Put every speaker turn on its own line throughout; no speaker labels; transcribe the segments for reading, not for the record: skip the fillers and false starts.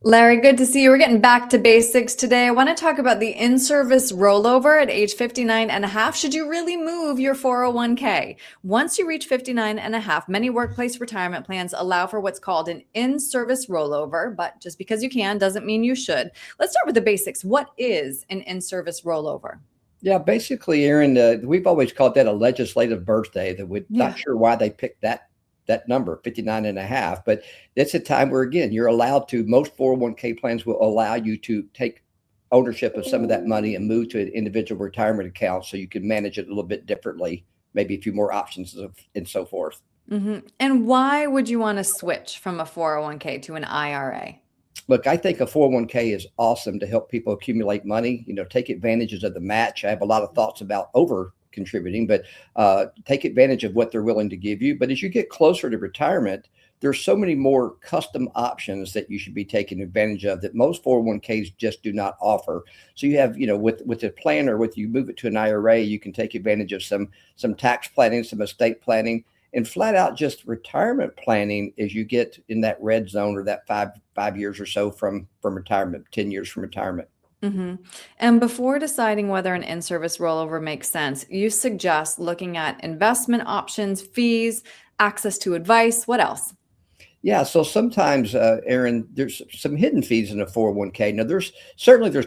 Larry, good to see you. We're getting back to basics today. I want to talk about the in-service rollover at age 59 and a half. Should you really move your 401k? Once you reach 59 and a half, many workplace retirement plans allow for what's called an in-service rollover, but just because you can doesn't mean you should. Let's start with the basics. What is an in-service rollover?
Yeah, basically, Erin, we've always called that a legislative birthday. That we're not
Yeah.
sure why they picked that number, 59 and a half, but it's a time where, again, you're allowed to, most 401k plans will allow you to take ownership of some of that money and move to an individual retirement account so you can manage it a little bit differently, maybe a few more options and so forth.
And why would you want to switch from a 401k to an IRA?
Look, I think a 401k is awesome to help people accumulate money, take advantages of the match. I have a lot of thoughts about over contributing, but take advantage of what they're willing to give you. But as you get closer to retirement, there's so many more custom options that you should be taking advantage of that most 401ks just do not offer. So you have, with a plan or with you move it to an IRA, you can take advantage of some tax planning, some estate planning, and flat out just retirement planning as you get in that red zone or that five years or so from retirement, 10 years from retirement.
hmm And before deciding whether an in-service rollover makes sense, you suggest looking at investment options, fees, access to advice. What else?
Yeah, so sometimes, Aaron, there's some hidden fees in a 401k. Now, there's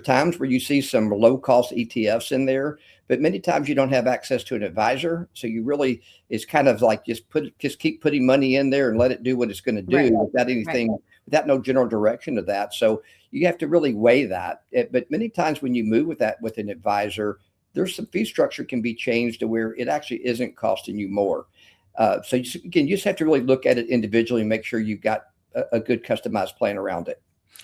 times where you see some low cost ETFs in there, but many times you don't have access to an advisor. So you really, it's kind of like just keep putting money in there and let it do what it's going to
Right,
do without
right.
anything, without no general direction of that. So you have to really weigh that. But many times when you move with an advisor, there's some fee structure can be changed to where it actually isn't costing you more. Again, you just have to really look at it individually and make sure you've got a good customized plan around it.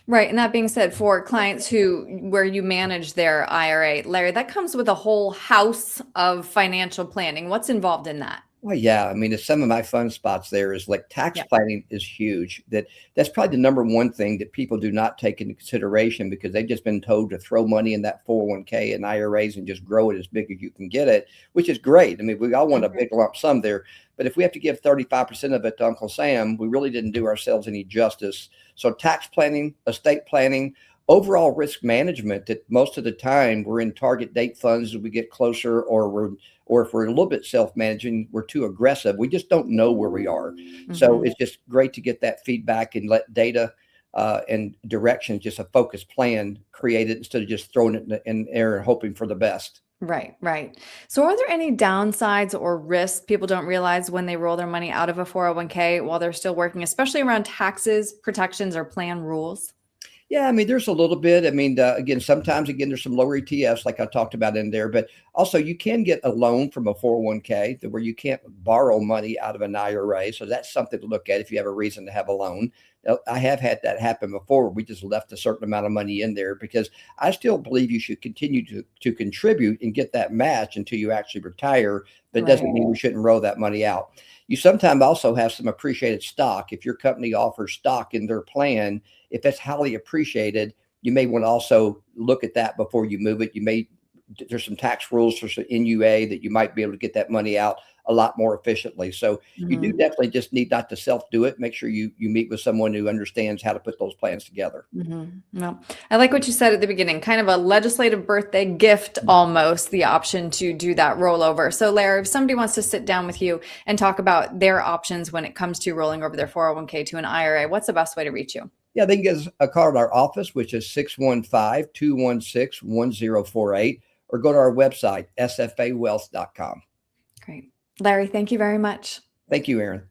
Right. And that being said, for clients where you manage their IRA, Larry, that comes with a whole house of financial planning. What's involved in that?
Well, yeah, I mean, it's some of my fun spots there is like tax
Yeah.
planning is huge. That's probably the number one thing that people do not take into consideration because they've just been told to throw money in that 401k and IRAs and just grow it as big as you can get it, which is great. I mean, we all want a
Mhm.
big lump sum there, but if we have to give 35% of it to Uncle Sam, we really didn't do ourselves any justice. So tax planning, estate planning, overall risk management that most of the time we're in target date funds as we get closer or if we're a little bit self-managing, we're too aggressive. We just don't know where we are. So
Mhm.
it's just great to get that feedback and let data and direction, just a focused plan, create it instead of just throwing it in the air and hoping for the best.
Right, right. So are there any downsides or risks people don't realize when they roll their money out of a 401k while they're still working, especially around taxes, protections, or plan rules?
Yeah, I mean, there's a little bit. I mean, again, sometimes again, there's some lower ETFs like I talked about in there, but also you can get a loan from a 401k where you can't borrow money out of an IRA. So that's something to look at if you have a reason to have a loan. I have had that happen before. We just left a certain amount of money in there because I still believe you should continue to contribute and get that match until you actually retire. But it
Right.
doesn't mean we shouldn't roll that money out. You sometimes also have some appreciated stock. If your company offers stock in their plan, if it's highly appreciated, you may want to also look at that before you move it. There's some tax rules for some NUA that you might be able to get that money out a lot more efficiently. So you do
Mhm.
definitely just need not to self do it. Make sure you meet with someone who understands how to put those plans together.
Well, I like what you said at the beginning, kind of a legislative birthday gift almost, the option to do that rollover. So, Larry, if somebody wants to sit down with you and talk about their options when it comes to rolling over their 401k to an IRA, what's the best way to reach you?
Yeah, they can give us a call at our office, which is 615-216-1048, or go to our website, sfawealth.com.
Great. Larry, thank you very much.
Thank you, Aaron.